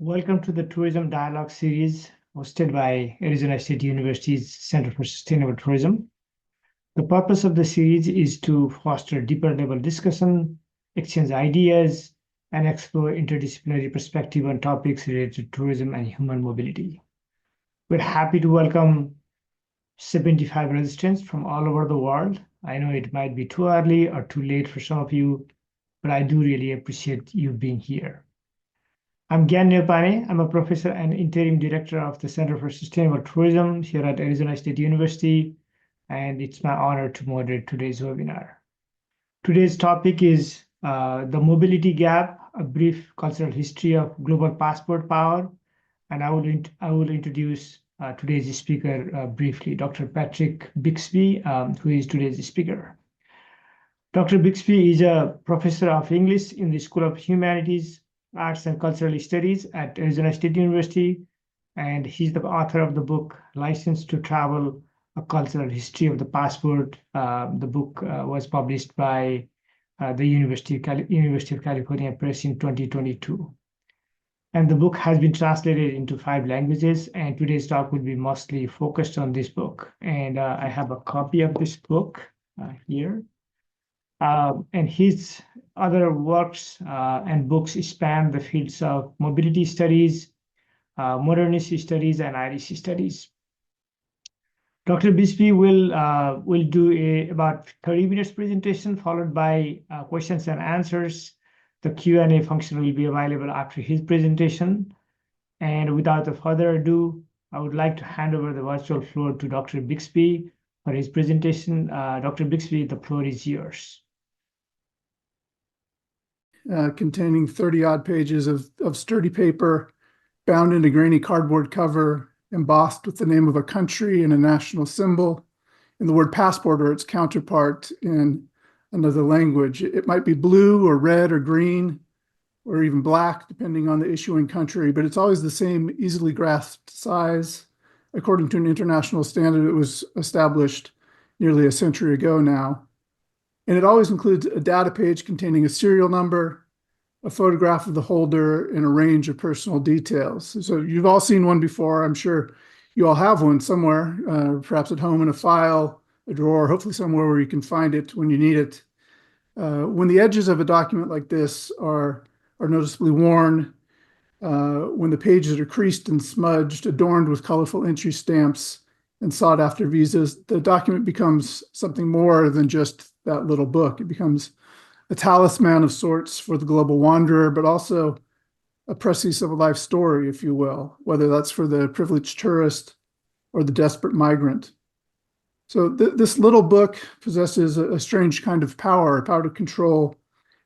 Welcome to the Tourism Dialogue series hosted by Arizona State University's Center for Sustainable Tourism. The purpose of the series is to foster deeper level discussion, exchange ideas, and explore interdisciplinary perspective on topics related to tourism and human mobility. We're happy to welcome 75 registrants from all over the world. I know it might be too early or too late for some of you, but I do really appreciate you being here. I'm Gyan Nepane. I'm a professor and interim director of the Center for Sustainable Tourism here at Arizona State University, and it's my honor to moderate today's webinar. Today's topic is the mobility gap, a brief cultural history of global passport power, and I will introduce today's speaker briefly, Dr. Patrick Bixby, who is today's speaker. Dr. Bixby is a professor of English in the School of Humanities, Arts and Cultural Studies at Arizona State University, and he's the author of the book License to Travel, A Cultural History of the Passport. The book was published by the University of California Press in 2022. And the book has been translated into 5 languages, and today's talk will be mostly focused on this book. And I have a copy of this book here. And his other works and books span the fields of mobility studies, modernist studies, and Irish studies. Dr. Bisbee will do about 30 minutes presentation, followed by questions and answers. The Q&A function will be available after his presentation. And without further ado, I would like to hand over the virtual floor to Dr. Bixby for his presentation. Dr. Bixby, the floor is yours. Containing 30-odd pages of sturdy paper, bound in a grainy cardboard cover, embossed with the name of a country and a national symbol, and the word passport or its counterpart in another language. It might be blue or red or green or even black, depending on the issuing country, but it's always the same easily grasped size. According to an international standard, it was established nearly a century ago now. And it always includes a data page containing a serial number, a photograph of the holder, and a range of personal details. So you've all seen one before. I'm sure you all have one somewhere, perhaps at home in a file, a drawer, hopefully somewhere where you can find it when you need it. When the edges of a document like this are noticeably worn, when the pages are creased and smudged, adorned with colorful entry stamps and sought after visas, the document becomes something more than just that little book. It becomes a talisman of sorts for the global wanderer, but also a précis of a life story, if you will, whether that's for the privileged tourist or the desperate migrant. So this little book possesses a strange kind of power to control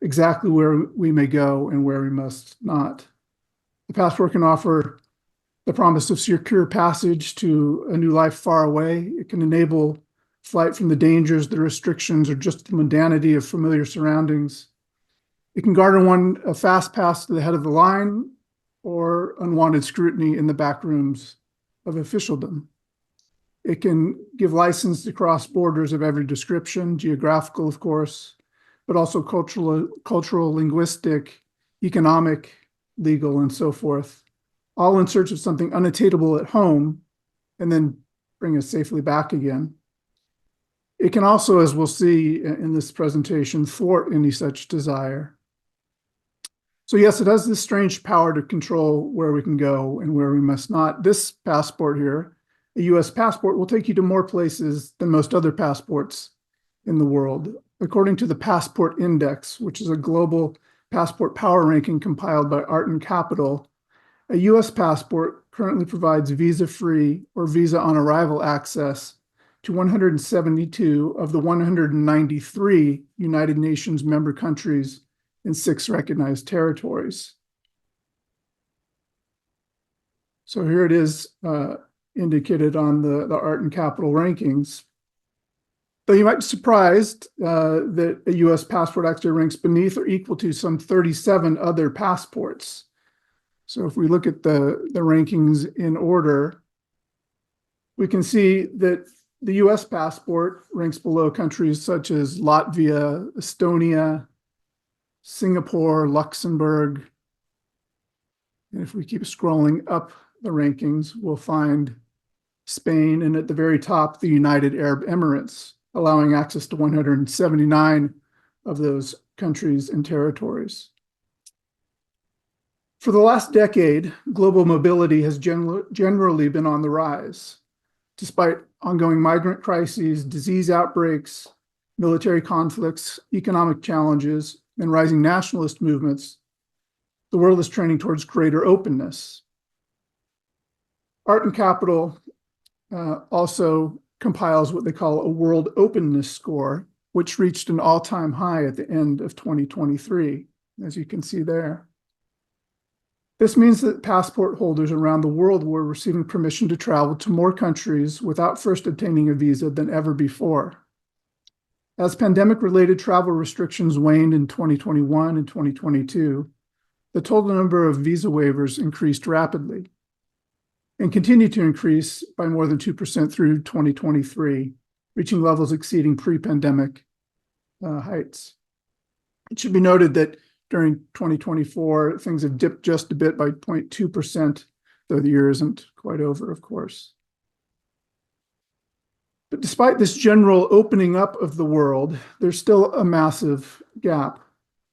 exactly where we may go and where we must not. The passport can offer the promise of secure passage to a new life far away. It can enable flight from the dangers, the restrictions, or just the mundanity of familiar surroundings. It can garner one a fast pass to the head of the line or unwanted scrutiny in the back rooms of officialdom. It can give license to cross borders of every description, geographical, of course, but also cultural, linguistic, economic, legal, and so forth, all in search of something unattainable at home and then bring us safely back again. It can also, as we'll see in this presentation, thwart any such desire. So yes, it has this strange power to control where we can go and where we must not. This passport here, a US passport, will take you to more places than most other passports in the world. According to the Passport Index, which is a global passport power ranking compiled by Art and Capital, a US passport currently provides visa-free or visa-on-arrival access to 172 of the 193 United Nations member countries in 6 recognized territories. So here it is indicated on the Art and Capital rankings. Though you might be surprised that a US passport actually ranks beneath or equal to some 37 other passports. So if we look at the rankings in order, we can see that the US passport ranks below countries such as Latvia, Estonia, Singapore, Luxembourg, And if we keep scrolling up the rankings, we'll find Spain, and at the very top, the United Arab Emirates, allowing access to 179 of those countries and territories. For the last decade, global mobility has generally been on the rise. Despite ongoing migrant crises, disease outbreaks, military conflicts, economic challenges, and rising nationalist movements, the world is trending towards greater openness. Art and Capital also compiles what they call a World Openness Score, which reached an all-time high at the end of 2023, as you can see there. This means that passport holders around the world were receiving permission to travel to more countries without first obtaining a visa than ever before. As pandemic-related travel restrictions waned in 2021 and 2022, the total number of visa waivers increased rapidly and continued to increase by more than 2% through 2023, reaching levels exceeding pre-pandemic heights. It should be noted that during 2024, things have dipped just a bit by 0.2%, though the year isn't quite over, of course. But despite this general opening up of the world, there's still a massive gap,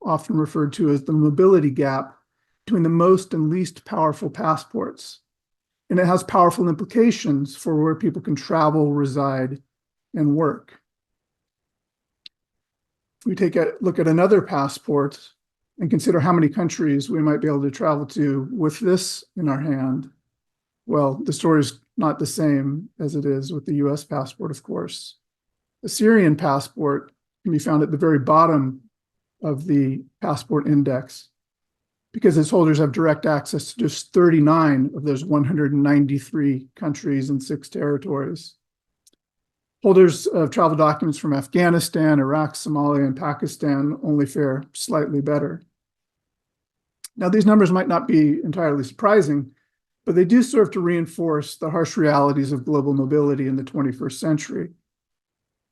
often referred to as the mobility gap, between the most and least powerful passports. And it has powerful implications for where people can travel, reside, and work. If we take a look at another passport and consider how many countries we might be able to travel to with this in our hand, well, the story is not the same as it is with the US passport, of course. The Syrian passport can be found at the very bottom of the passport index because its holders have direct access to just 39 of those 193 countries and 6 territories. Holders of travel documents from Afghanistan, Iraq, Somalia, and Pakistan only fare slightly better. Now, these numbers might not be entirely surprising, but they do serve to reinforce the harsh realities of global mobility in the 21st century.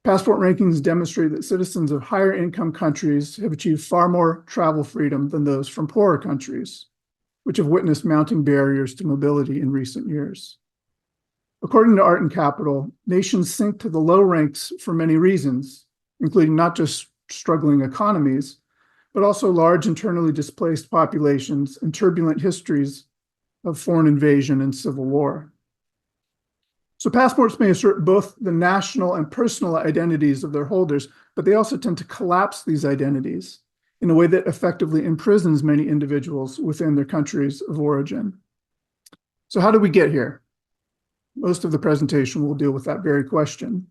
Passport rankings demonstrate that citizens of higher income countries have achieved far more travel freedom than those from poorer countries, which have witnessed mounting barriers to mobility in recent years. According to Art and Capital, nations sink to the low ranks for many reasons, including not just struggling economies, but also large internally displaced populations and turbulent histories of foreign invasion and civil war. So passports may assert both the national and personal identities of their holders, but they also tend to collapse these identities in a way that effectively imprisons many individuals within their countries of origin. So how did we get here? Most of the presentation will deal with that very question.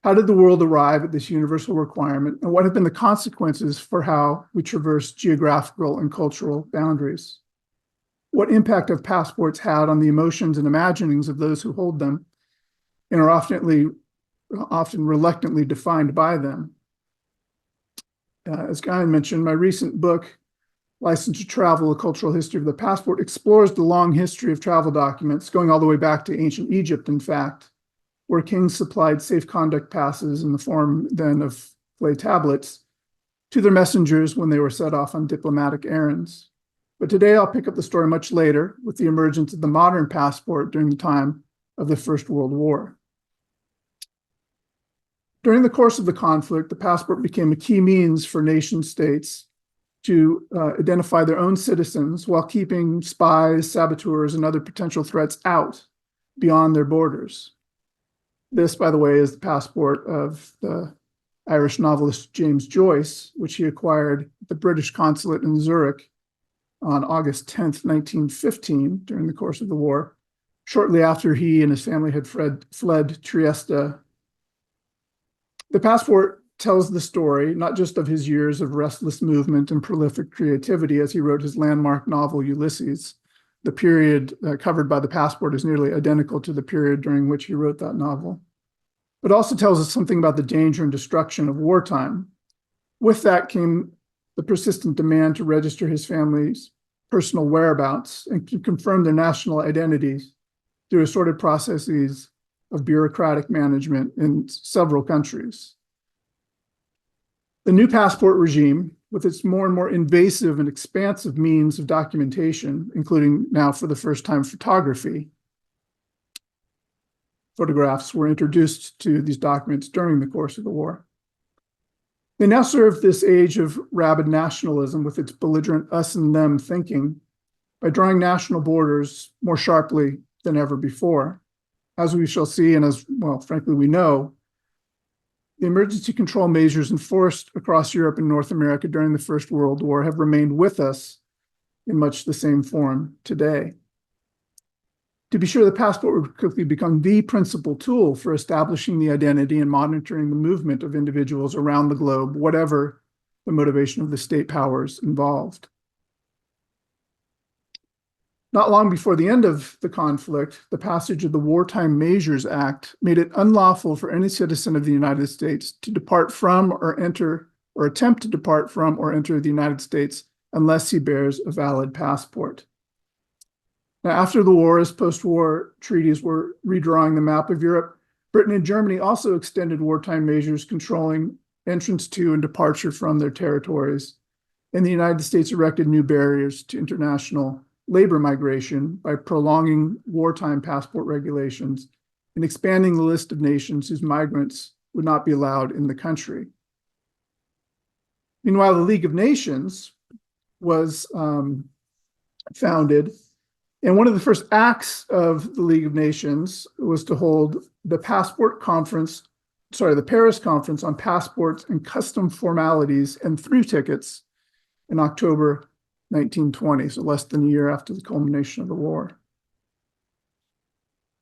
How did the world arrive at this universal requirement, and what have been the consequences for how we traverse geographical and cultural boundaries? What impact have passports had on the emotions and imaginings of those who hold them and are often reluctantly defined by them? As Guy mentioned, my recent book, License to Travel, A Cultural History of the Passport, explores the long history of travel documents, going all the way back to ancient Egypt, in fact, where kings supplied safe conduct passes in the form then of clay tablets to their messengers when they were set off on diplomatic errands. But today I'll pick up the story much later with the emergence of the modern passport during the time of the First World War. During the course of the conflict, the passport became a key means for nation states to identify their own citizens while keeping spies, saboteurs, and other potential threats out beyond their borders. This, by the way, is the passport of the Irish novelist James Joyce, which he acquired at the British consulate in Zurich on August 10th, 1915, during the course of the war, shortly after he and his family had fled Trieste. The passport tells the story not just of his years of restless movement and prolific creativity as he wrote his landmark novel Ulysses. The period covered by the passport is nearly identical to the period during which he wrote that novel. But also tells us something about the danger and destruction of wartime. With that came the persistent demand to register his family's personal whereabouts and to confirm their national identities through assorted processes of bureaucratic management in several countries. The new passport regime with its more and more invasive and expansive means of documentation, including now for the first time photography. Photographs were introduced to these documents during the course of the war. They now serve this age of rabid nationalism with its belligerent us and them thinking by drawing national borders more sharply than ever before. As we shall see, and as, well, frankly, we know, the emergency control measures enforced across Europe and North America during the First World War have remained with us in much the same form today. To be sure, the passport would quickly become the principal tool for establishing the identity and monitoring the movement of individuals around the globe, whatever the motivation of the state powers involved. Not long before the end of the conflict, the passage of the Wartime Measures Act made it unlawful for any citizen of the United States to depart from or enter or attempt to depart from or enter the United States unless he bears a valid passport. Now, after the war, as post-war treaties were redrawing the map of Europe, Britain and Germany also extended wartime measures controlling entrance to and departure from their territories. And the United States erected new barriers to international labor migration by prolonging wartime passport regulations and expanding the list of nations whose migrants would not be allowed in the country. Meanwhile, the League of Nations was founded, and one of the first acts of the League of Nations was to hold the Paris Conference on Passports and Custom Formalities and Through Tickets in October 1920, so less than a year after the culmination of the war.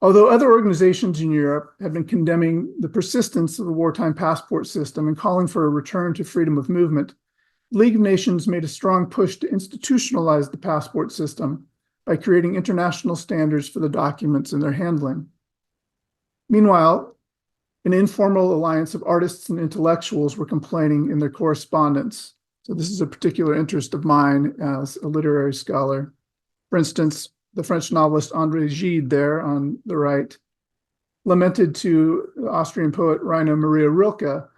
Although other organizations in Europe had been condemning the persistence of the wartime passport system and calling for a return to freedom of movement, the League of Nations made a strong push to institutionalize the passport system by creating international standards for the documents and their handling. Meanwhile, an informal alliance of artists and intellectuals were complaining in their correspondence. So this is a particular interest of mine as a literary scholar. For instance, the French novelist André Gide, there on the right, lamented to the Austrian poet Rainer Maria Rilke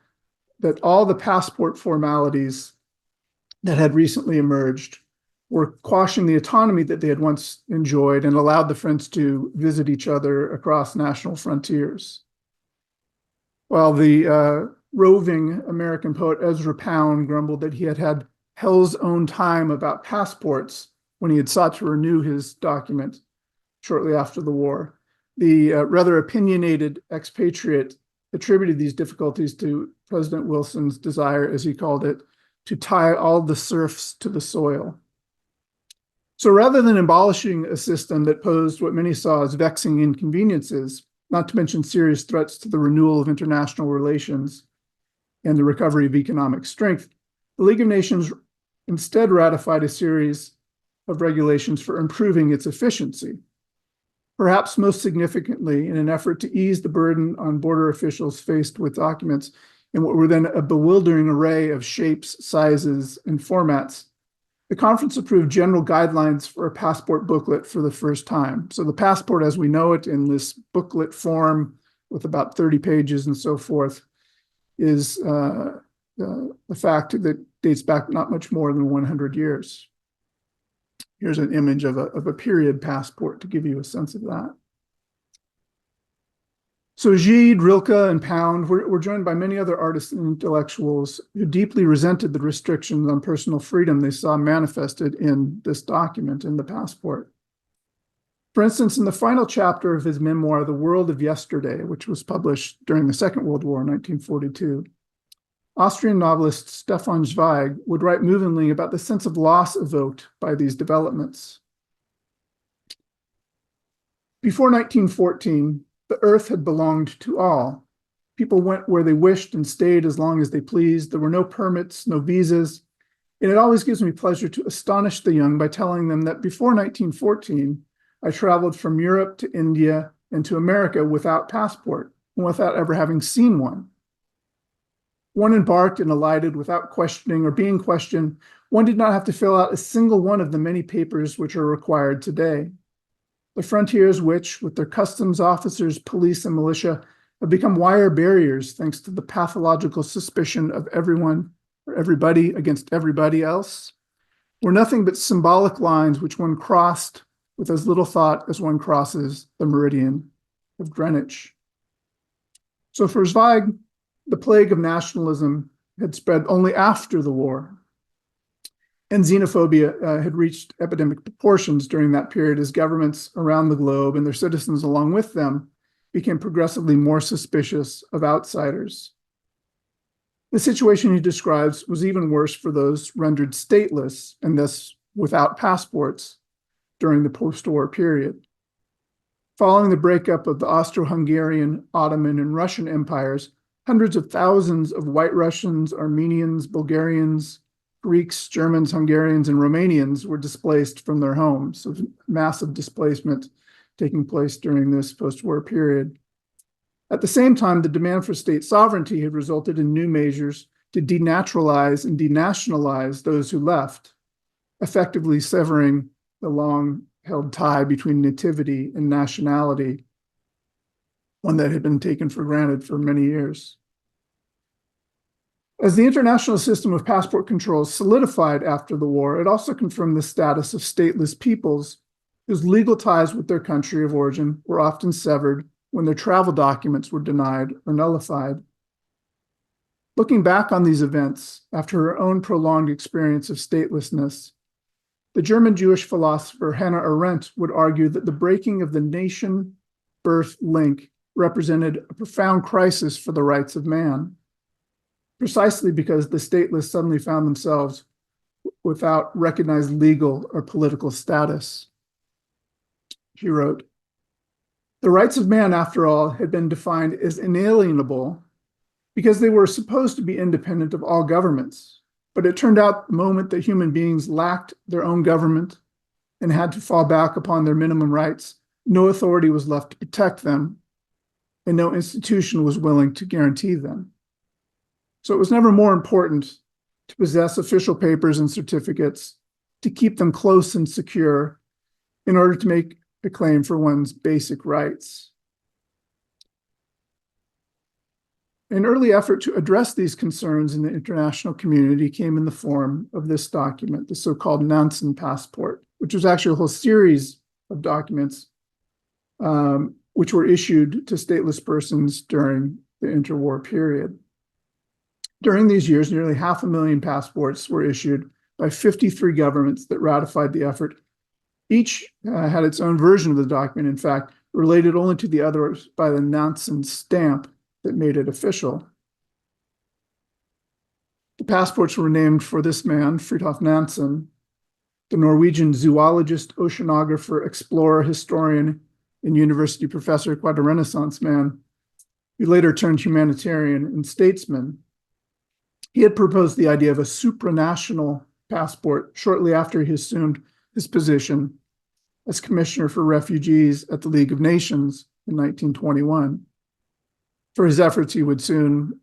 that all the passport formalities that had recently emerged were quashing the autonomy that they had once enjoyed and allowed the French to visit each other across national frontiers. While the roving American poet Ezra Pound grumbled that he had had hell's own time about passports when he had sought to renew his document shortly after the war. The rather opinionated expatriate attributed these difficulties to President Wilson's desire, as he called it, to tie all the serfs to the soil. So rather than abolishing a system that posed what many saw as vexing inconveniences, not to mention serious threats to the renewal of international relations and the recovery of economic strength, the League of Nations instead ratified a series of regulations for improving its efficiency. Perhaps most significantly, in an effort to ease the burden on border officials faced with documents in what were then a bewildering array of shapes, sizes, and formats, the conference approved general guidelines for a passport booklet for the first time. So the passport as we know it in this booklet form with about 30 pages and so forth is a fact that dates back not much more than 100 years. Here's an image of a period passport to give you a sense of that. So Gide, Rilke, and Pound were joined by many other artists and intellectuals who deeply resented the restrictions on personal freedom they saw manifested in this document, in the passport. For instance, in the final chapter of his memoir, The World of Yesterday, which was published during the Second World War in 1942, Austrian novelist Stefan Zweig would write movingly about the sense of loss evoked by these developments. Before 1914, the earth had belonged to all. People went where they wished and stayed as long as they pleased. There were no permits, no visas. And it always gives me pleasure to astonish the young by telling them that before 1914, I traveled from Europe to India and to America without passport and without ever having seen one. One embarked and alighted without questioning or being questioned. One did not have to fill out a single one of the many papers which are required today. The frontiers which, with their customs officers, police, and militia, have become wire barriers thanks to the pathological suspicion of everyone or everybody against everybody else, were nothing but symbolic lines which one crossed with as little thought as one crosses the meridian of Greenwich. So for Zweig, the plague of nationalism had spread only after the war, and xenophobia had reached epidemic proportions during that period as governments around the globe and their citizens along with them became progressively more suspicious of outsiders. The situation he describes was even worse for those rendered stateless and thus without passports during the post-war period. Following the breakup of the Austro-Hungarian, Ottoman, and Russian empires, hundreds of thousands of White Russians, Armenians, Bulgarians, Greeks, Germans, Hungarians, and Romanians were displaced from their homes. So massive displacement taking place during this post-war period. At the same time, the demand for state sovereignty had resulted in new measures to denaturalize and denationalize those who left, effectively severing the long-held tie between nativity and nationality, one that had been taken for granted for many years. As the international system of passport controls solidified after the war, it also confirmed the status of stateless peoples whose legal ties with their country of origin were often severed when their travel documents were denied or nullified. Looking back on these events after her own prolonged experience of statelessness, the German Jewish philosopher Hannah Arendt would argue that the breaking of the nation-birth link represented a profound crisis for the rights of man, precisely because the stateless suddenly found themselves without recognized legal or political status. She wrote, "The rights of man, after all, had been defined as inalienable because they were supposed to be independent of all governments. But it turned out the moment that human beings lacked their own government and had to fall back upon their minimum rights, no authority was left to protect them, and no institution was willing to guarantee them. So it was never more important to possess official papers and certificates, to keep them close and secure in order to make a claim for one's basic rights." An early effort to address these concerns in the international community came in the form of this document, the so-called Nansen Passport, which was actually a whole series of documents which were issued to stateless persons during the interwar period. During these years, nearly 500,000 passports were issued by 53 governments that ratified the effort. Each had its own version of the document, in fact, related only to the others by the Nansen stamp that made it official. The passports were named for this man, Fridtjof Nansen, the Norwegian zoologist, oceanographer, explorer, historian, and university professor, quite a Renaissance man, who later turned humanitarian and statesman. He had proposed the idea of a supranational passport shortly after he assumed his position as Commissioner for Refugees at the League of Nations in 1921. For his efforts, he would soon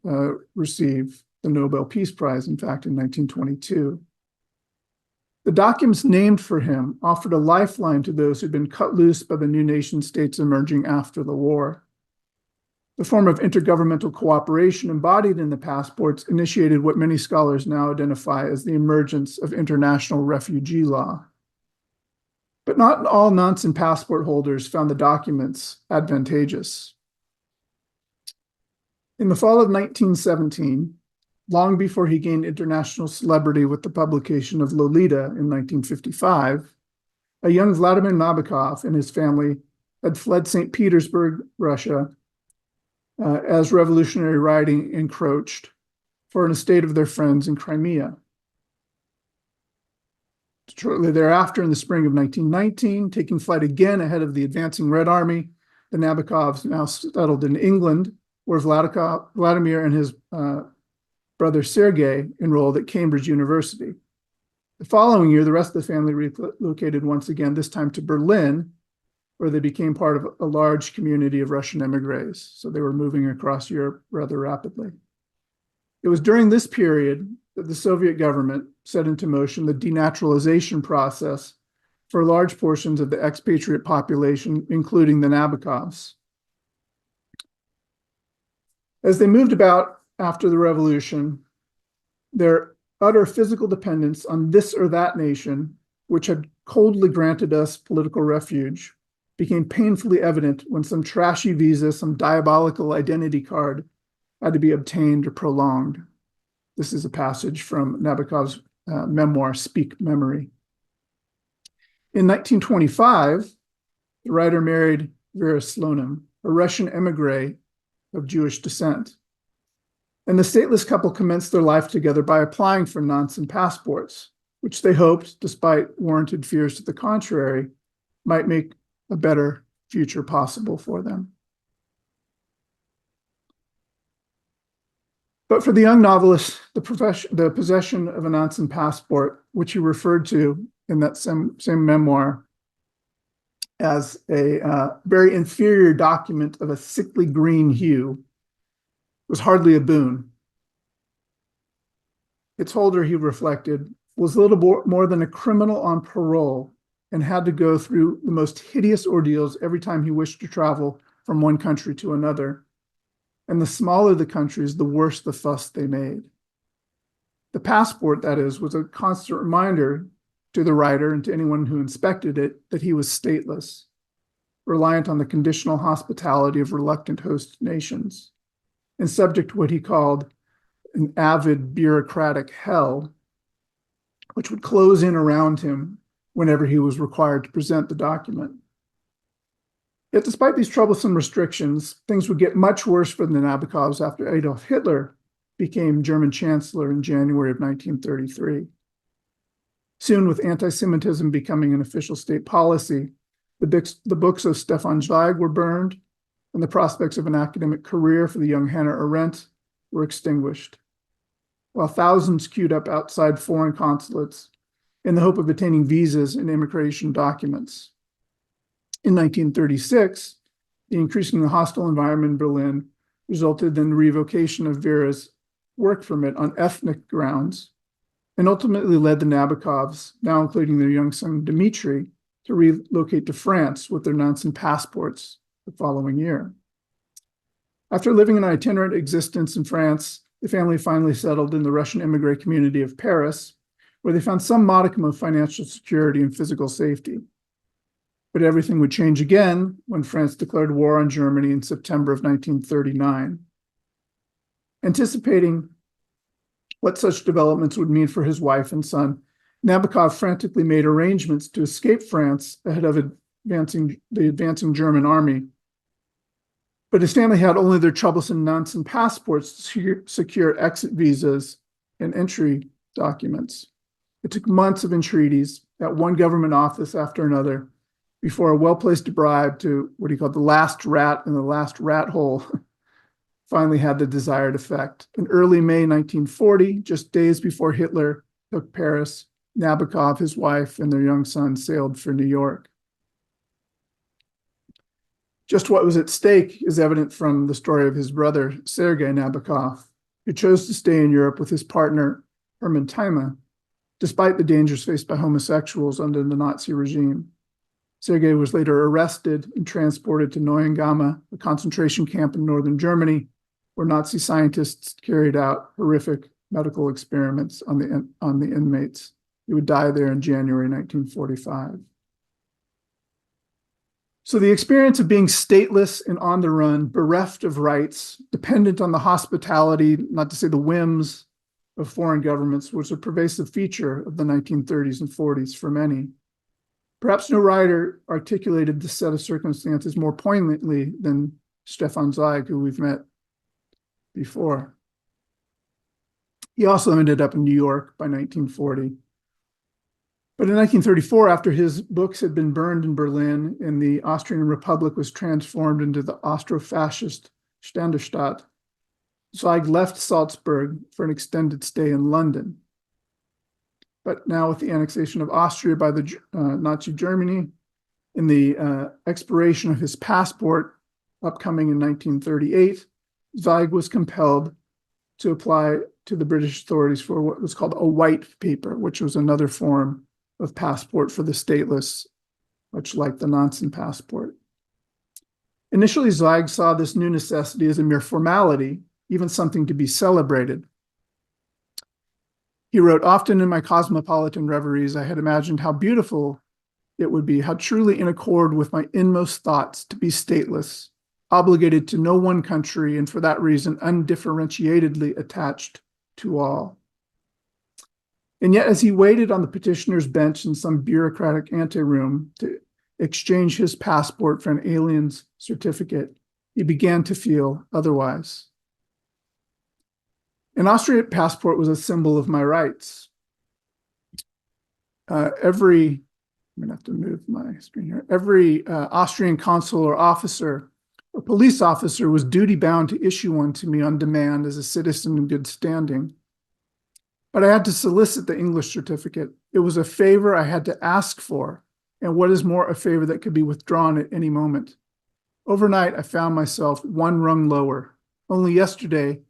receive the Nobel Peace Prize, in fact, in 1922. The documents named for him offered a lifeline to those who'd been cut loose by the new nation states emerging after the war. The form of intergovernmental cooperation embodied in the passports initiated what many scholars now identify as the emergence of international refugee law. But not all Nansen passport holders found the documents advantageous. In the fall of 1917, long before he gained international celebrity with the publication of Lolita in 1955, a young Vladimir Nabokov and his family had fled St. Petersburg, Russia, as revolutionary rioting encroached for an estate of their friends in Crimea. Shortly thereafter, in the spring of 1919, taking flight again ahead of the advancing Red Army, the Nabokovs now settled in England, where Vladimir and his brother Sergei enrolled at Cambridge University. The following year, the rest of the family relocated once again, this time to Berlin, where they became part of a large community of Russian emigres. So they were moving across Europe rather rapidly. It was during this period that the Soviet government set into motion the denaturalization process for large portions of the expatriate population, including the Nabokovs. As they moved about after the revolution, Their utter physical dependence on this or that nation, which had coldly granted us political refuge, became painfully evident when some trashy visa, some diabolical identity card had to be obtained or prolonged. This is a passage from Nabokov's memoir, Speak Memory. In 1925, the writer married Vera Slonim, a Russian emigre of Jewish descent. And the stateless couple commenced their life together by applying for Nansen passports, which they hoped, despite warranted fears to the contrary, might make a better future possible for them. But for the young novelist, the possession of a Nansen passport, which he referred to in that same memoir as a very inferior document of a sickly green hue, was hardly a boon. Its holder, he reflected, was little more than a criminal on parole and had to go through the most hideous ordeals every time he wished to travel from one country to another. And the smaller the countries, the worse the fuss they made. The passport, that is, was a constant reminder to the writer and to anyone who inspected it that he was stateless, reliant on the conditional hospitality of reluctant host nations, and subject to what he called an avid bureaucratic hell, which would close in around him whenever he was required to present the document. Yet despite these troublesome restrictions, things would get much worse for the Nabokovs after Adolf Hitler became German Chancellor in January of 1933. Soon, with anti-Semitism becoming an official state policy, the books of Stefan Zweig were burned, and the prospects of an academic career for the young Hannah Arendt were extinguished, while thousands queued up outside foreign consulates in the hope of obtaining visas and immigration documents. In 1936, the increasingly hostile environment in Berlin resulted in the revocation of Vera's work permit on ethnic grounds, and ultimately led the Nabokovs, now including their young son Dmitri, to relocate to France with their Nansen passports the following year. After living an itinerant existence in France, the family finally settled in the Russian immigrant community of Paris, where they found some modicum of financial security and physical safety. But everything would change again when France declared war on Germany in September of 1939. Anticipating what such developments would mean for his wife and son, Nabokov frantically made arrangements to escape France ahead of the advancing German army. But his family had only their troublesome Nansen passports to secure exit visas and entry documents. It took months of entreaties at one government office after another before a well-placed bribe to what he called the last rat in the last rat hole finally had the desired effect. In early May 1940, just days before Hitler took Paris, Nabokov, his wife, and their young son sailed for New York. Just what was at stake is evident from the story of his brother, Sergei Nabokov, who chose to stay in Europe with his partner, Hermann Thieme, despite the dangers faced by homosexuals under the Nazi regime. Sergei was later arrested and transported to Neuengamme, a concentration camp in northern Germany, where Nazi scientists carried out horrific medical experiments on the inmates. He would die there in January 1945. So the experience of being stateless and on the run, bereft of rights, dependent on the hospitality, not to say the whims, of foreign governments was a pervasive feature of the 1930s and 40s for many. Perhaps no writer articulated this set of circumstances more poignantly than Stefan Zweig, who we've met before. He also ended up in New York by 1940. But in 1934, after his books had been burned in Berlin and the Austrian Republic was transformed into the Austro-fascist Ständerstaat, Zweig left Salzburg for an extended stay in London. But now with the annexation of Austria by the Nazi Germany and the expiration of his passport upcoming in 1938, Zweig was compelled to apply to the British authorities for what was called a white paper, which was another form of passport for the stateless, much like the Nansen passport. Initially, Zweig saw this new necessity as a mere formality, even something to be celebrated. He wrote, "Often in my cosmopolitan reveries, I had imagined how beautiful it would be, how truly in accord with my inmost thoughts to be stateless, obligated to no one country, and for that reason undifferentiatedly attached to all." And yet, as he waited on the petitioner's bench in some bureaucratic anteroom to exchange his passport for an alien's certificate, he began to feel otherwise. An Austrian passport was a symbol of my rights. I'm going to have to move my screen here. Every Austrian consul or officer or police officer was duty bound to issue one to me on demand as a citizen in good standing. But I had to solicit the English certificate. It was a favor I had to ask for, and what is more, a favor that could be withdrawn at any moment. Overnight, I found myself one rung lower. Only yesterday,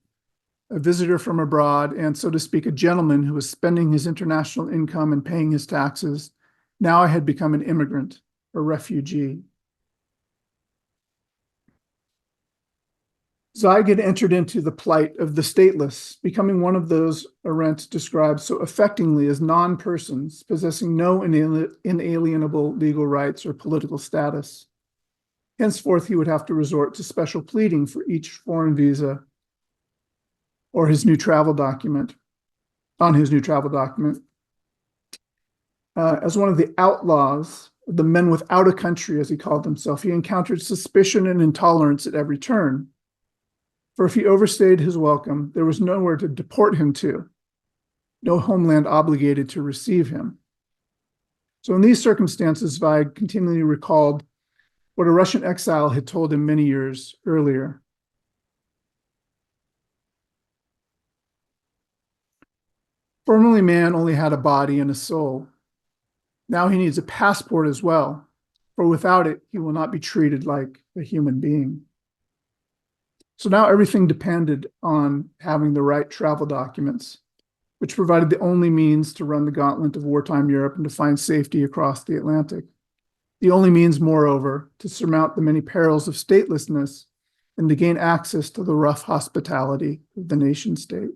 a visitor from abroad, and so to speak, a gentleman who was spending his international income and paying his taxes, now I had become an immigrant, a refugee. Zweig had entered into the plight of the stateless, becoming one of those Arendt describes so affectingly as non-persons, possessing no inalienable legal rights or political status. Henceforth, he would have to resort to special pleading for each foreign visa or his new travel document, on his new travel document. As one of the outlaws, the men without a country, as he called himself, he encountered suspicion and intolerance at every turn. For if he overstayed his welcome, there was nowhere to deport him to, no homeland obligated to receive him. So in these circumstances, Zweig continually recalled what a Russian exile had told him many years earlier. Formerly, man only had a body and a soul. Now he needs a passport as well, for without it, he will not be treated like a human being. So now everything depended on having the right travel documents, which provided the only means to run the gauntlet of wartime Europe and to find safety across the Atlantic. The only means, moreover, to surmount the many perils of statelessness and to gain access to the rough hospitality of the nation state.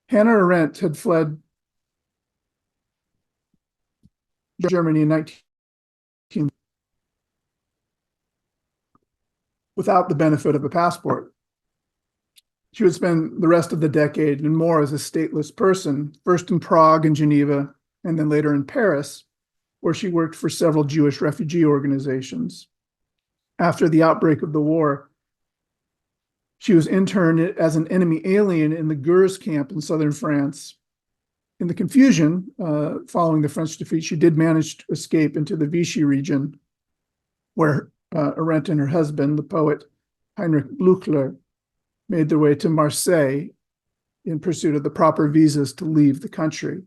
Hannah Arendt had fled Germany in 19 without the benefit of a passport. She would spend the rest of the decade and more as a stateless person, first in Prague and Geneva, and then later in Paris, where she worked for several Jewish refugee organizations. After the outbreak of the war, she was interned as an enemy alien in the Gurs camp in southern France. In the confusion following the French defeat, she did manage to escape into the Vichy region, where Arendt and her husband, the poet Heinrich Blücher, made their way to Marseille in pursuit of the proper visas to leave the country.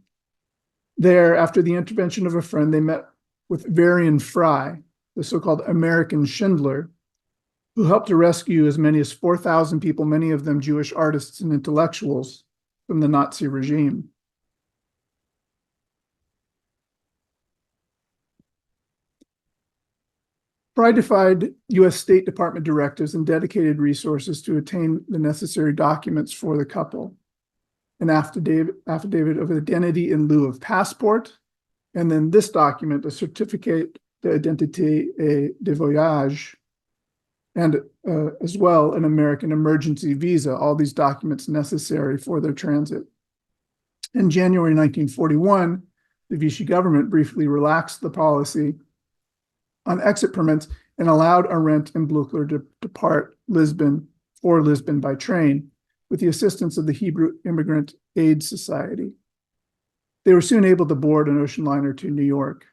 There, after the intervention of a friend, they met with Varian Fry, the so-called American Schindler, who helped to rescue as many as 4,000 people, many of them Jewish artists and intellectuals, from the Nazi regime. Fry defied U.S. State Department directives and dedicated resources to attain the necessary documents for the couple. An affidavit of identity in lieu of passport, and then this document, a certificate d'identité et de voyage, and as well an American emergency visa, all these documents necessary for their transit. In January 1941, the Vichy government briefly relaxed the policy on exit permits and allowed Arendt and Blücher to depart Lisbon by train with the assistance of the Hebrew Immigrant Aid Society. They were soon able to board an ocean liner to New York.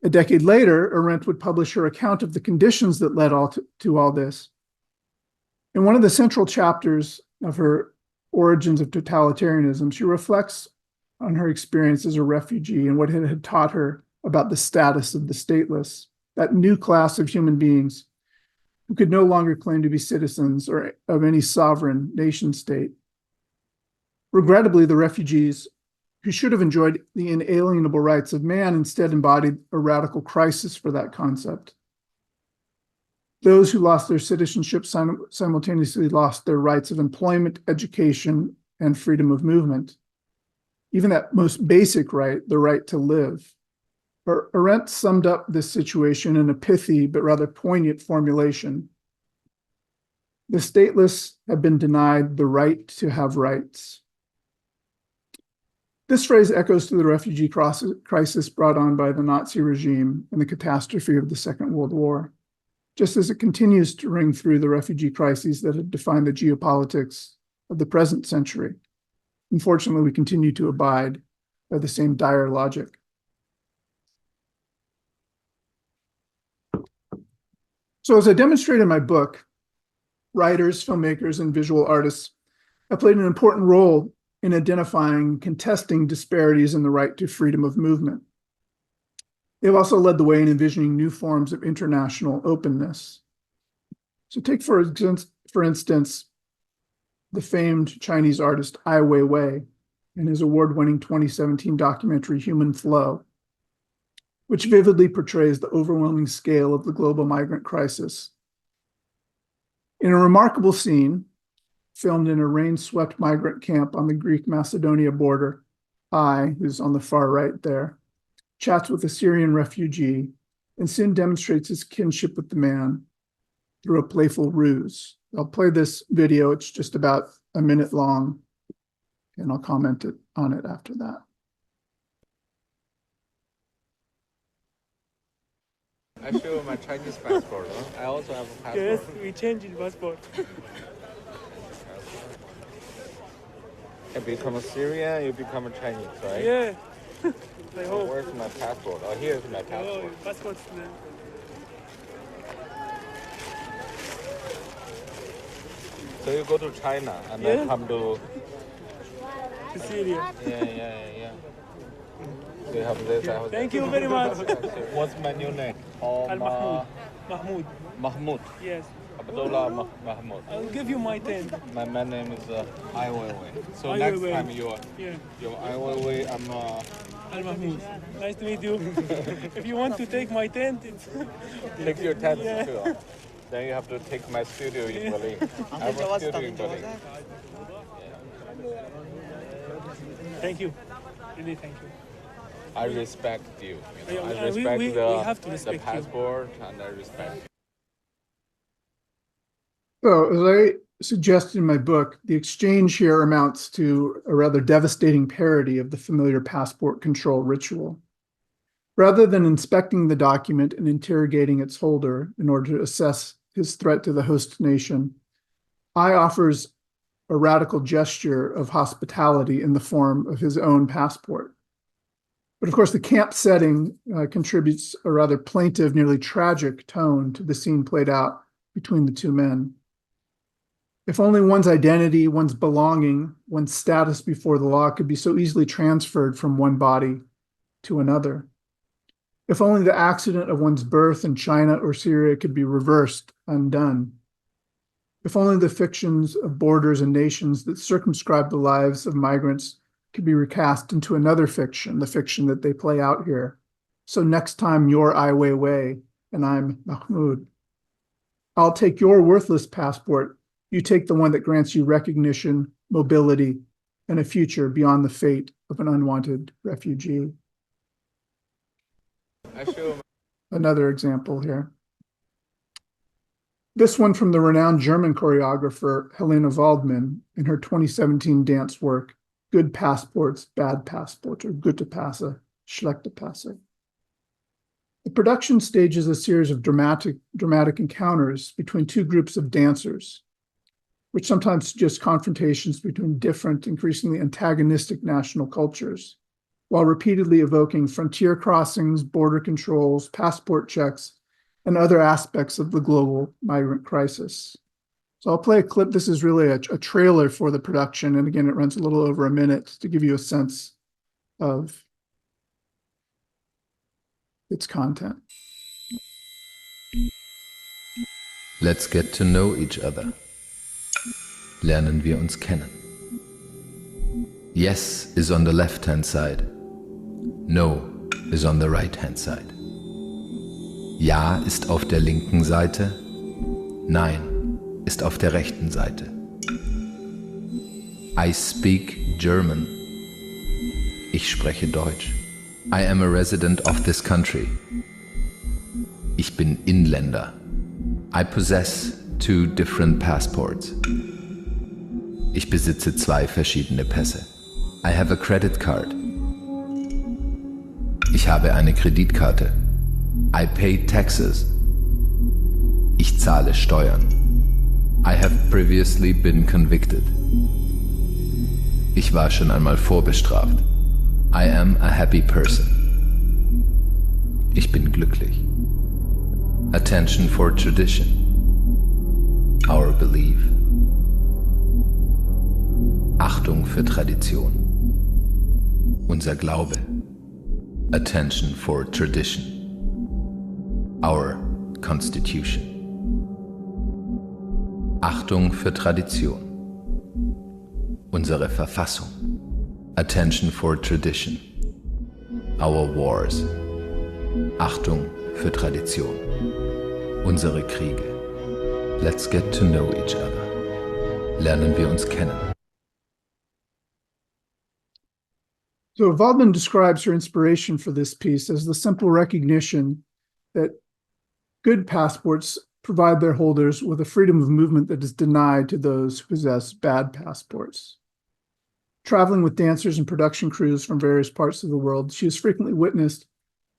A decade later, Arendt would publish her account of the conditions that led to all this. In one of the central chapters of her Origins of Totalitarianism, she reflects on her experience as a refugee and what it had taught her about the status of the stateless, that new class of human beings who could no longer claim to be citizens or of any sovereign nation state. Regrettably, the refugees who should have enjoyed the inalienable rights of man instead embodied a radical crisis for that concept. Those who lost their citizenship simultaneously lost their rights of employment, education, and freedom of movement. Even that most basic right, the right to live. Arendt summed up this situation in a pithy but rather poignant formulation. The stateless have been denied the right to have rights. This phrase echoes to the refugee crisis brought on by the Nazi regime and the catastrophe of the Second World War, just as it continues to ring through the refugee crises that have defined the geopolitics of the present century. Unfortunately, we continue to abide by the same dire logic. So as I demonstrate in my book, writers, filmmakers, and visual artists have played an important role in identifying and contesting disparities in the right to freedom of movement. They've also led the way in envisioning new forms of international openness. So take, for instance, the famed Chinese artist Ai Weiwei and his award-winning 2017 documentary Human Flow, which vividly portrays the overwhelming scale of the global migrant crisis. In a remarkable scene, filmed in a rain-swept migrant camp on the Greek-Macedonia border, Ai, who's on the far right there, chats with a Syrian refugee and soon demonstrates his kinship with the man through a playful ruse. I'll play this video. It's just about a minute long, and I'll comment on it after that. I show my Chinese passport. Huh? I also have a passport. Yes, we changed the passport. I become a Syrian, you become a Chinese, right? Yeah. I So hope. where's my passport? Oh, here's my Oh, passport. passport. So you go to China and Yeah. then come to Syria. yeah. So you have this. I have Thank this. you very much. What's my new name? Al Mahmoud. Mahmoud. Mahmoud. Yes. Abdullah Mahmoud. I'll give you my tent. My name is Ai Weiwei. So Ai next Weiwei. time you're Yeah. Ai Weiwei, I'm Al Mahmoud. Nice to meet you. If you want to take my tent, it's take your tent Yeah. too. Then you have to take my studio in Berlin. I have a studio in Berlin. thank you. Really thank you. I respect you. You know? Yeah, I respect we have to the respect you. passport and I respect you. So, as I suggest in my book, the exchange here amounts to a rather devastating parody of the familiar passport control ritual. Rather than inspecting the document and interrogating its holder in order to assess his threat to the host nation, Ai offers a radical gesture of hospitality in the form of his own passport. But of course, the camp setting contributes a rather plaintive, nearly tragic tone to the scene played out between the two men. If only one's identity, one's belonging, one's status before the law could be so easily transferred from one body to another. If only the accident of one's birth in China or Syria could be reversed, undone. If only the fictions of borders and nations that circumscribe the lives of migrants could be recast into another fiction, the fiction that they play out here. So next time you're Ai Weiwei and I'm Mahmoud. I'll take your worthless passport. You take the one that grants you recognition, mobility, and a future beyond the fate of an unwanted refugee. I show Another example here. This one from the renowned German choreographer Helena Waldmann in her 2017 dance work, Good Passports, Bad Passports, or Gute Pässe, Schlechte Pässe. The production stages a series of dramatic encounters between two groups of dancers, which sometimes suggest confrontations between different, increasingly antagonistic national cultures, while repeatedly evoking frontier crossings, border controls, passport checks, and other aspects of the global migrant crisis. So I'll play a clip. This is really a trailer for the production. And again, it runs a little over a minute to give you a sense of its content. Let's get to know each other. Lernen wir uns kennen. Yes is on the left-hand side. No is on the right-hand side. Ja ist auf der linken Seite. Nein ist auf der rechten Seite. I speak German. Ich spreche Deutsch. I am a resident of this country. Ich bin Inländer. I possess 2 different passports. Ich besitze 2 verschiedene Pässe. I have a credit card. Ich habe eine Kreditkarte. I pay taxes. Ich zahle Steuern. I have previously been convicted. Ich war schon einmal vorbestraft. I am a happy person. Ich bin glücklich. Attention for tradition. Our belief. Achtung für Tradition. Unser Glaube. Attention for tradition. Our constitution. Achtung für Tradition. Unsere Verfassung. Attention for tradition. Our wars. Achtung für Tradition. Unsere Kriege. Let's get to know each other. Lernen wir uns kennen. So Waldman describes her inspiration for this piece as the simple recognition that good passports provide their holders with a freedom of movement that is denied to those who possess bad passports. Traveling with dancers and production crews from various parts of the world, she has frequently witnessed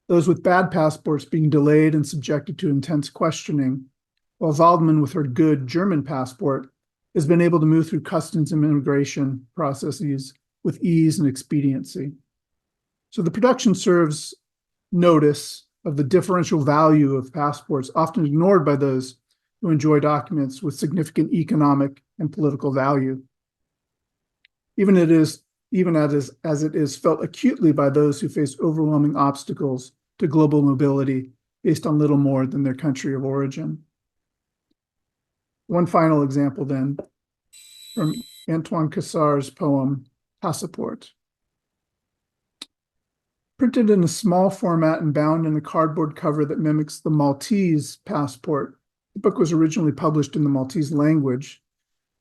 those with bad passports being delayed and subjected to intense questioning, while Waldman, with her good German passport, has been able to move through customs and immigration processes with ease and expediency. So the production serves notice of the differential value of passports, often ignored by those who enjoy documents with significant economic and political value. Even as it is felt acutely by those who face overwhelming obstacles to global mobility based on little more than their country of origin. One final example then, from Antoine Cassard's poem, Passport. Printed in a small format and bound in a cardboard cover that mimics the Maltese passport, the book was originally published in the Maltese language.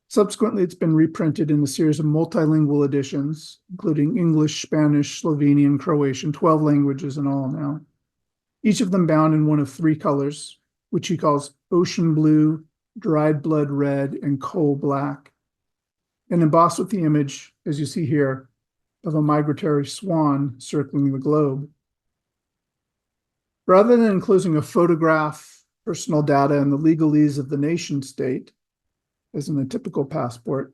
Subsequently, it's been reprinted in a series of multilingual editions, including English, Spanish, Slovenian, Croatian, 12 languages in all now. Each of them bound in one of 3 colors, which he calls ocean blue, dried blood red, and coal black, and embossed with the image, as you see here, of a migratory swan circling the globe. Rather than enclosing a photograph, personal data, and the legalese of the nation state, as in a typical passport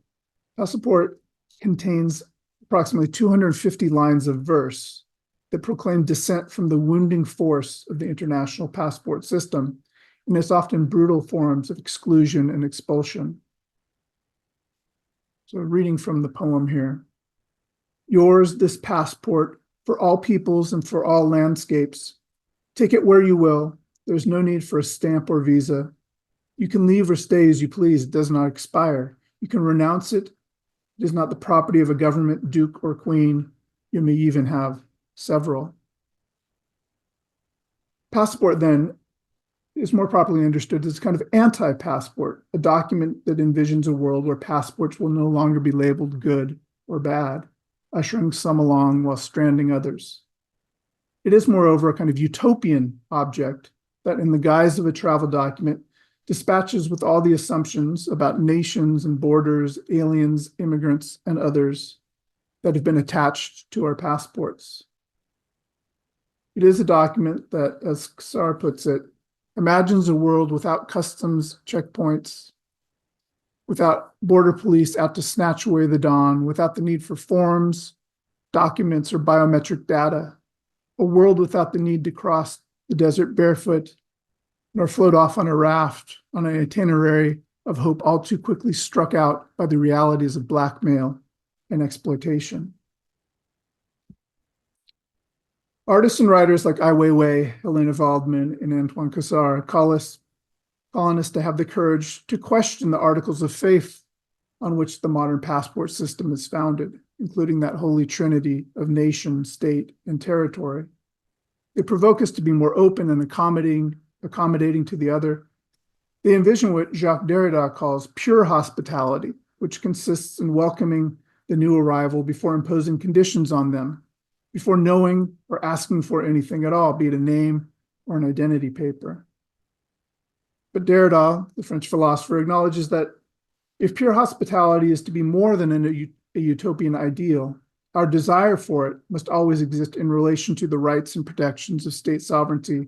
contains approximately 250 lines of verse that proclaim dissent from the wounding force of the international passport system in its often brutal forms of exclusion and expulsion. So reading from the poem here. Yours this passport for all peoples and for all landscapes. Take it where you will. There's no need for a stamp or visa. You can leave or stay as you please. It does not expire. You can renounce it. It is not the property of a government, duke, or queen. You may even have several. Passport, then, is more properly understood as kind of anti-passport, a document that envisions a world where passports will no longer be labeled good or bad, ushering some along while stranding others. It is, moreover, a kind of utopian object that, in the guise of a travel document, dispatches with all the assumptions about nations and borders, aliens, immigrants, and others that have been attached to our passports. It is a document that, as Cassard puts it, imagines a world without customs checkpoints, without border police out to snatch away the dawn, without the need for forms, documents, or biometric data, a world without the need to cross the desert barefoot, nor float off on a raft on an itinerary of hope all too quickly struck out by the realities of blackmail and exploitation. Artists and writers like Ai Weiwei, Helena Waldman, and Antoine Cassard call on us to have the courage to question the articles of faith on which the modern passport system is founded, including that holy trinity of nation, state, and territory. They provoke us to be more open and accommodating to the other. They envision what Jacques Derrida calls pure hospitality, which consists in welcoming the new arrival before imposing conditions on them, before knowing or asking for anything at all, be it a name or an identity paper. But Derrida, the French philosopher, acknowledges that if pure hospitality is to be more than a utopian ideal, our desire for it must always exist in relation to the rights and protections of state sovereignty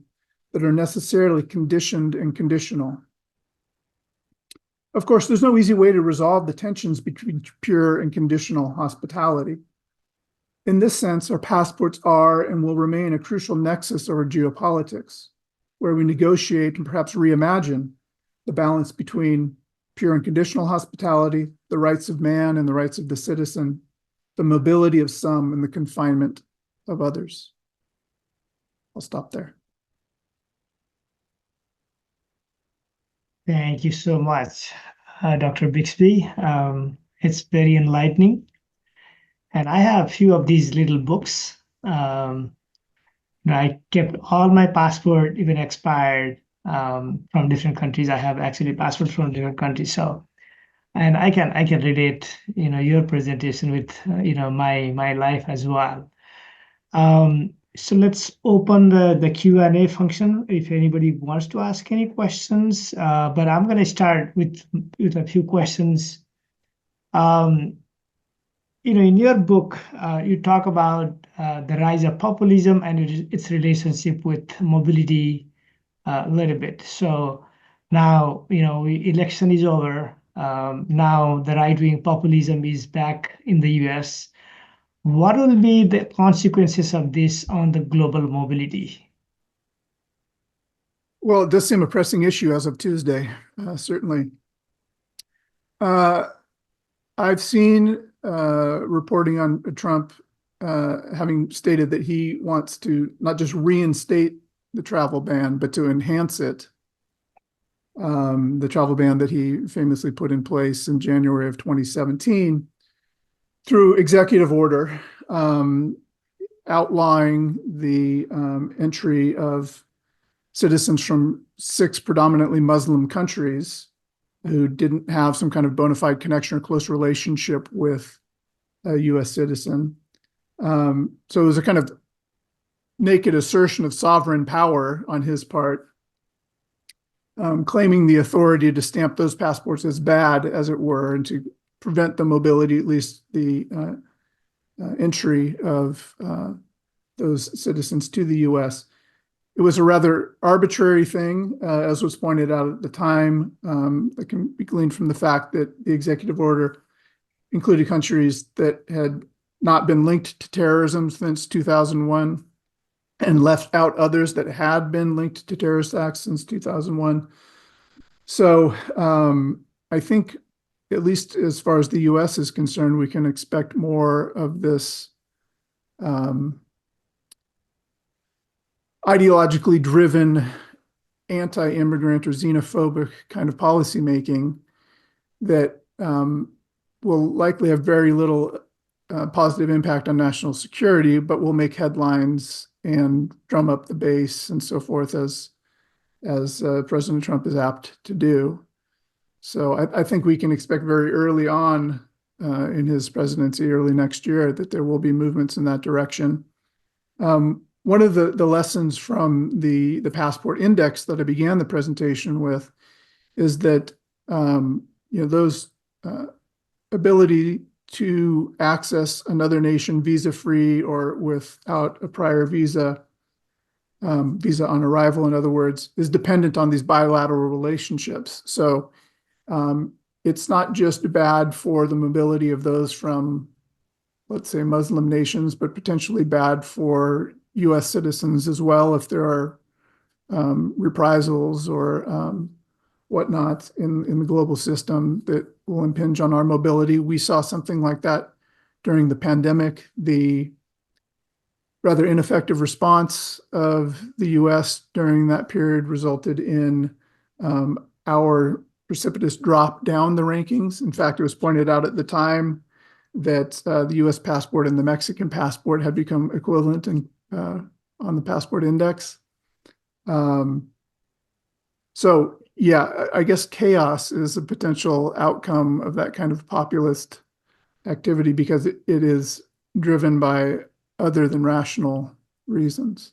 that are necessarily conditioned and conditional. Of course, there's no easy way to resolve the tensions between pure and conditional hospitality. In this sense, our passports are and will remain a crucial nexus of our geopolitics, where we negotiate and perhaps reimagine the balance between pure and conditional hospitality, the rights of man and the rights of the citizen, the mobility of some and the confinement of others. I'll stop there. Thank you so much, Dr. Bixby. It's very enlightening. And I have a few of these little books. I kept all my passport, even expired, from different countries. I have actually passports from different countries. So, and I can relate, your presentation with, my life as well. So let's open the Q&A function if anybody wants to ask any questions. But I'm going to start with a few questions. In your book, you talk about the rise of populism and its relationship with mobility a little bit. So now, election is over. Now the right-wing populism is back in the US. What will be the consequences of this on the global mobility? Well, it does seem a pressing issue as of Tuesday, certainly. I've seen reporting on Trump having stated that he wants to not just reinstate the travel ban, but to enhance it. The travel ban that he famously put in place in January of 2017 through executive order, outlawing the entry of citizens from 6 predominantly Muslim countries who didn't have some kind of bona fide connection or close relationship with a US citizen. So it was a kind of naked assertion of sovereign power on his part, claiming the authority to stamp those passports as bad, as it were, and to prevent the mobility, at least the entry of those citizens to the US. It was a rather arbitrary thing, as was pointed out at the time, that can be gleaned from the fact that the executive order included countries that had not been linked to terrorism since 2001 and left out others that had been linked to terrorist acts since 2001. So I think, at least as far as the US is concerned, we can expect more of this ideologically driven anti-immigrant or xenophobic kind of policymaking that will likely have very little positive impact on national security, but will make headlines and drum up the base and so forth, as President Trump is apt to do. So I think we can expect very early on in his presidency, early next year, that there will be movements in that direction. One of the lessons from the passport index that I began the presentation with is that those ability to access another nation visa-free or without a prior visa on arrival, in other words, is dependent on these bilateral relationships. So it's not just bad for the mobility of those from, let's say, Muslim nations, but potentially bad for US citizens as well if there are reprisals or whatnot in the global system that will impinge on our mobility. We saw something like that during the pandemic. The rather ineffective response of the US during that period resulted in our precipitous drop down the rankings. In fact, it was pointed out at the time that the US passport and the Mexican passport had become equivalent on the passport index. So yeah, I guess chaos is a potential outcome of that kind of populist activity because it is driven by other than rational reasons.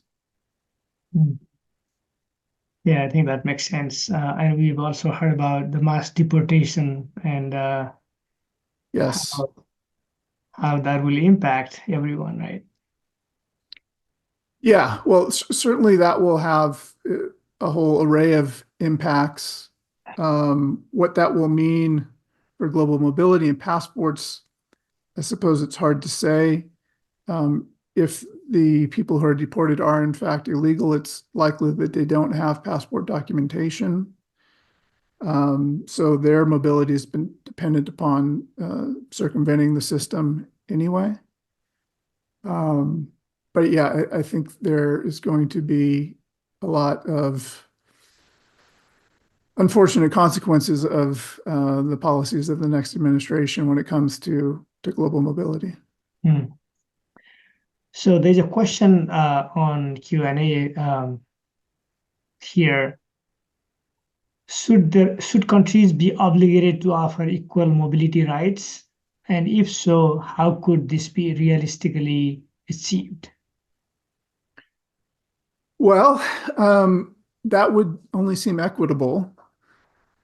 Yeah, I think that makes sense. And we've also heard about the mass deportation and Yes. how that will impact everyone, right? Yeah, well, certainly that will have a whole array of impacts. What that will mean for global mobility and passports, I suppose it's hard to say. If the people who are deported are in fact illegal, it's likely that they don't have passport documentation. So their mobility has been dependent upon circumventing the system anyway. But yeah, I think there is going to be a lot of unfortunate consequences of the policies of the next administration when it comes to global mobility. Hmm. So there's a question on Q&A here. Should countries be obligated to offer equal mobility rights? And if so, how could this be realistically achieved? Well, that would only seem equitable.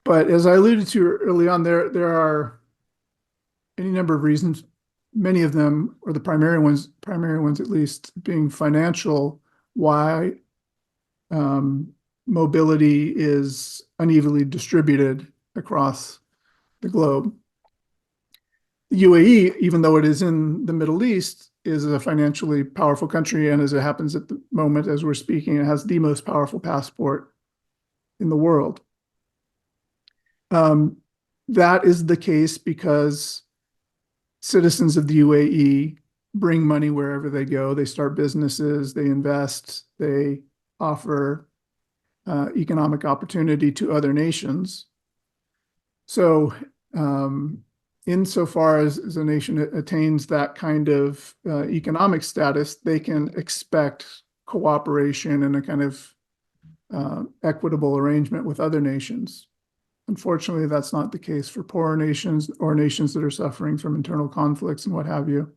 But as I alluded to early on, there are any number of reasons, many of them, or the primary ones at least, being financial, why mobility is unevenly distributed across the globe. The UAE, even though it is in the Middle East, is a financially powerful country, and as it happens at the moment, as we're speaking, it has the most powerful passport in the world. That is the case because citizens of the UAE bring money wherever they go. They start businesses, they invest, they offer economic opportunity to other nations. So, insofar as a nation attains that kind of economic status, they can expect cooperation and a kind of equitable arrangement with other nations. Unfortunately, that's not the case for poorer nations or nations that are suffering from internal conflicts and what have you.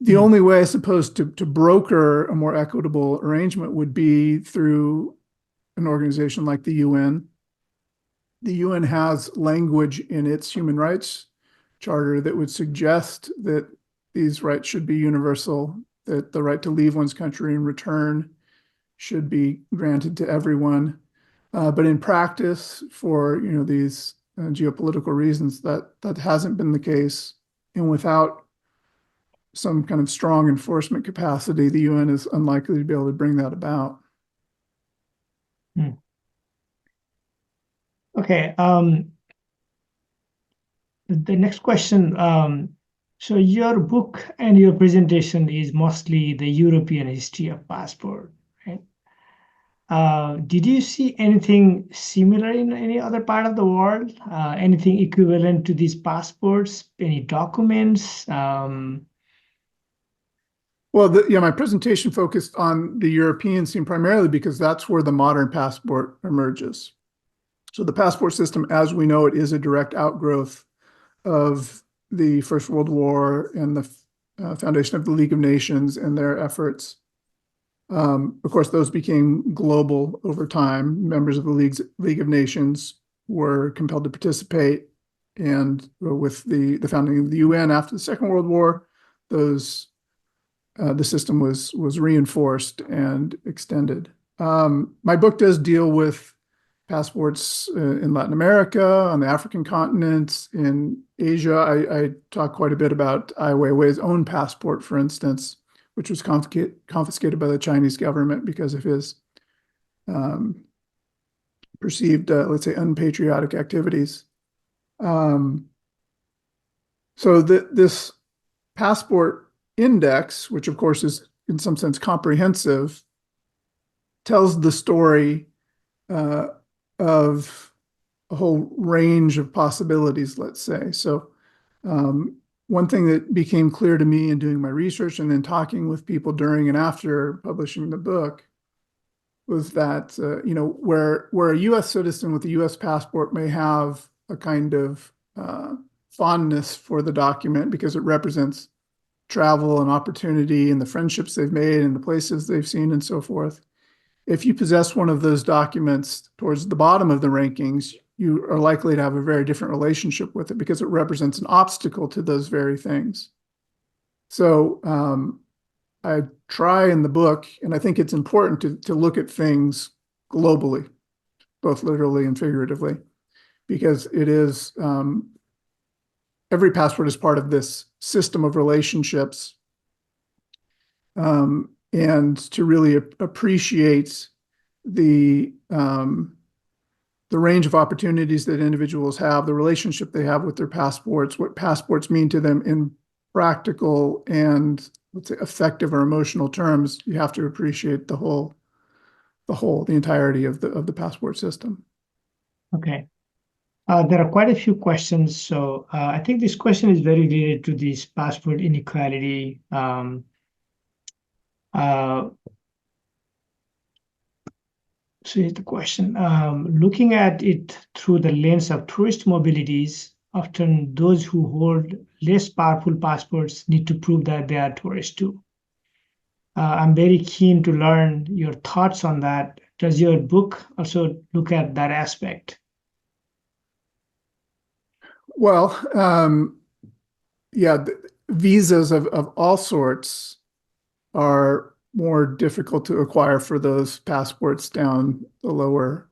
The only way, I suppose, to broker a more equitable arrangement would be through an organization like the UN. The UN has language in its human rights charter that would suggest that these rights should be universal, that the right to leave one's country and return should be granted to everyone. But in practice, for these geopolitical reasons, that hasn't been the case. And without some kind of strong enforcement capacity, the UN is unlikely to be able to bring that about. Okay. The next question. So your book and your presentation is mostly the European history of passport, right? Did you see anything similar in any other part of the world? Anything equivalent to these passports? Any documents? Well, my presentation focused on the European scene primarily because that's where the modern passport emerges. So the passport system, as we know it, is a direct outgrowth of the First World War and the foundation of the League of Nations and their efforts. Of course, those became global over time. Members of the League of Nations were compelled to participate, and with the founding of the UN after the Second World War, the system was reinforced and extended. My book does deal with passports in Latin America, on the African continent, in Asia. I talk quite a bit about Ai Weiwei's own passport, for instance, which was confiscated by the Chinese government because of his perceived, let's say, unpatriotic activities. So this passport index, which of course is in some sense comprehensive, tells the story of a whole range of possibilities, let's say. So one thing that became clear to me in doing my research and then talking with people during and after publishing the book was that where a U.S. citizen with a U.S. passport may have a kind of fondness for the document because it represents travel and opportunity and the friendships they've made and the places they've seen and so forth. If you possess one of those documents towards the bottom of the rankings, you are likely to have a very different relationship with it because it represents an obstacle to those very things. So I try in the book, and I think it's important to look at things globally, both literally and figuratively, because it is every passport is part of this system of relationships, and to really appreciate the range of opportunities that individuals have, the relationship they have with their passports, what passports mean to them in practical and, let's say, effective or emotional terms. You have to appreciate the entirety of the passport system. Okay. There are quite a few questions. So I think this question is very related to this passport inequality. So here's the question. Looking at it through the lens of tourist mobilities, often those who hold less powerful passports need to prove that they are tourists too. I'm very keen to learn your thoughts on that. Does your book also look at that aspect? Well, yeah, visas of all sorts are more difficult to acquire for those passports down the lower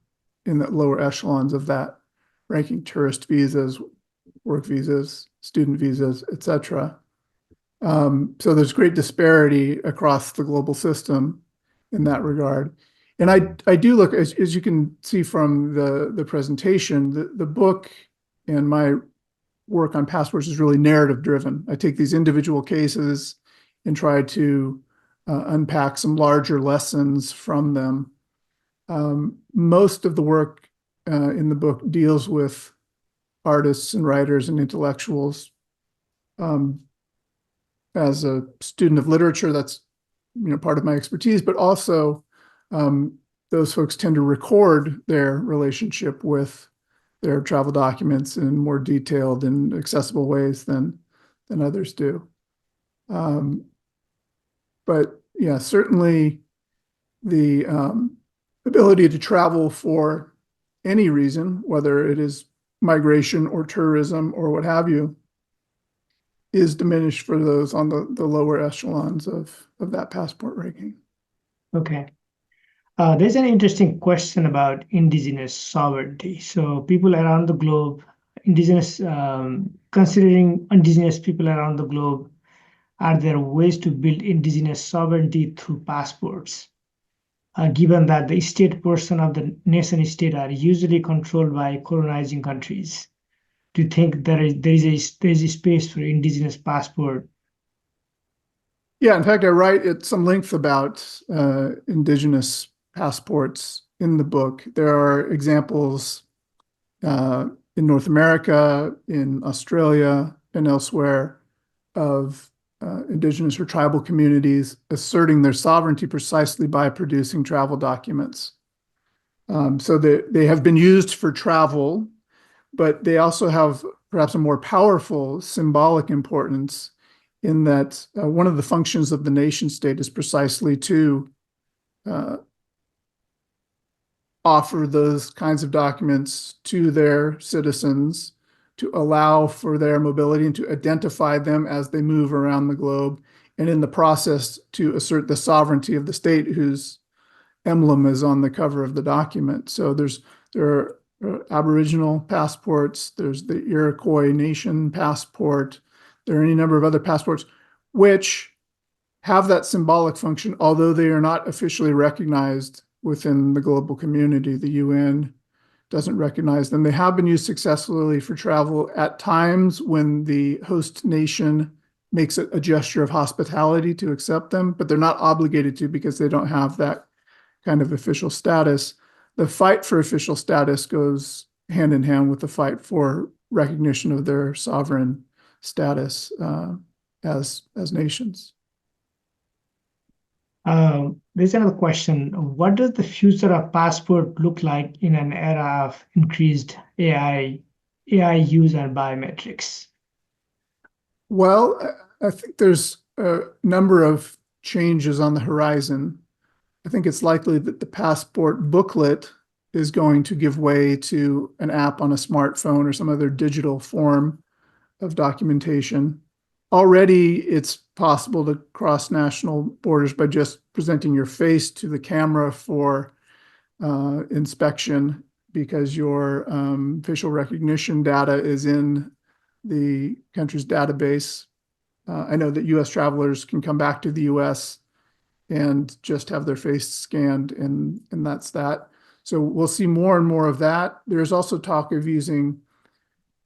echelons of that ranking: tourist visas, work visas, student visas, etc. So there's great disparity across the global system in that regard. And I do look, as you can see from the presentation, the book and my work on passports is really narrative driven. I take these individual cases and try to unpack some larger lessons from them. Most of the work in the book deals with artists and writers and intellectuals. As a student of literature, that's part of my expertise, but also those folks tend to record their relationship with their travel documents in more detailed and accessible ways than others do. But yeah, certainly the ability to travel for any reason, whether it is migration or tourism or what have you, is diminished for those on the lower echelons of that passport ranking. Okay. There's an interesting question about indigenous sovereignty. So people around the globe, considering indigenous people around the globe, are there ways to build indigenous sovereignty through passports? Given that the state portion of the nation state are usually controlled by colonizing countries, do you think there is a space for indigenous passport? Yeah, in fact, I write at some length about indigenous passports in the book. There are examples in North America, in Australia, and elsewhere of indigenous or tribal communities asserting their sovereignty precisely by producing travel documents. So they have been used for travel, but they also have perhaps a more powerful symbolic importance in that one of the functions of the nation state is precisely to offer those kinds of documents to their citizens, to allow for their mobility and to identify them as they move around the globe, and in the process to assert the sovereignty of the state whose emblem is on the cover of the document. So there are Aboriginal passports, there's the Iroquois Nation passport, there are any number of other passports which have that symbolic function, although they are not officially recognized within the global community. The UN doesn't recognize them. They have been used successfully for travel at times when the host nation makes it a gesture of hospitality to accept them, but they're not obligated to because they don't have that kind of official status. The fight for official status goes hand in hand with the fight for recognition of their sovereign status as nations. There's another question. What does the future of passport look like in an era of increased AI use and biometrics? Well, I think there's a number of changes on the horizon. I think it's likely that the passport booklet is going to give way to an app on a smartphone or some other digital form of documentation. Already, it's possible to cross national borders by just presenting your face to the camera for inspection, because your facial recognition data is in the country's database. I know that US travelers can come back to the US and just have their face scanned, and that's that. So we'll see more and more of that. There's also talk of using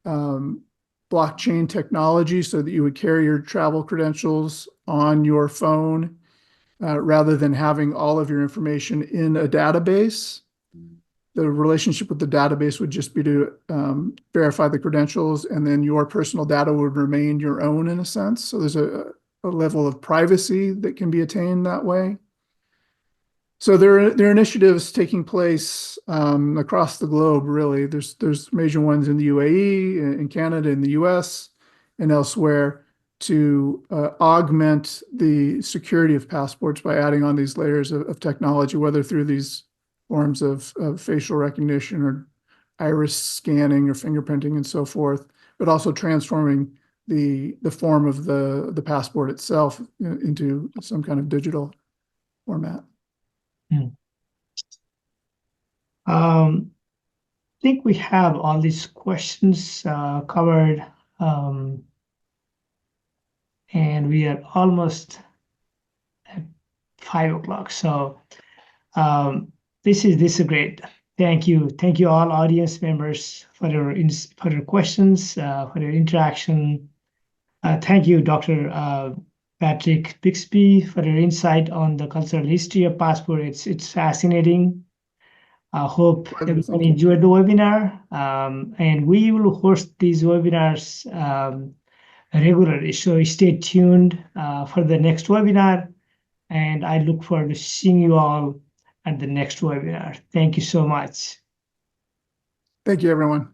blockchain technology so that you would carry your travel credentials on your phone rather than having all of your information in a database. The relationship with the database would just be to verify the credentials, and then your personal data would remain your own in a sense. So there's a level of privacy that can be attained that way. So there are initiatives taking place across the globe, really. There's major ones in the UAE, in Canada, in the US, and elsewhere to augment the security of passports by adding on these layers of technology, whether through these forms of facial recognition or iris scanning or fingerprinting and so forth, but also transforming the form of the passport itself into some kind of digital format. I think we have all these questions covered, and we are almost at 5 o'clock. So this is great. Thank you all audience members for your questions, for your interaction. Thank you, Dr. Patrick Bixby, for your insight on the cultural history of passport. It's fascinating. I hope everyone enjoyed the webinar, and we will host these webinars regularly. So stay tuned for the next webinar, and I look forward to seeing you all at the next webinar. Thank you so much. Thank you, everyone.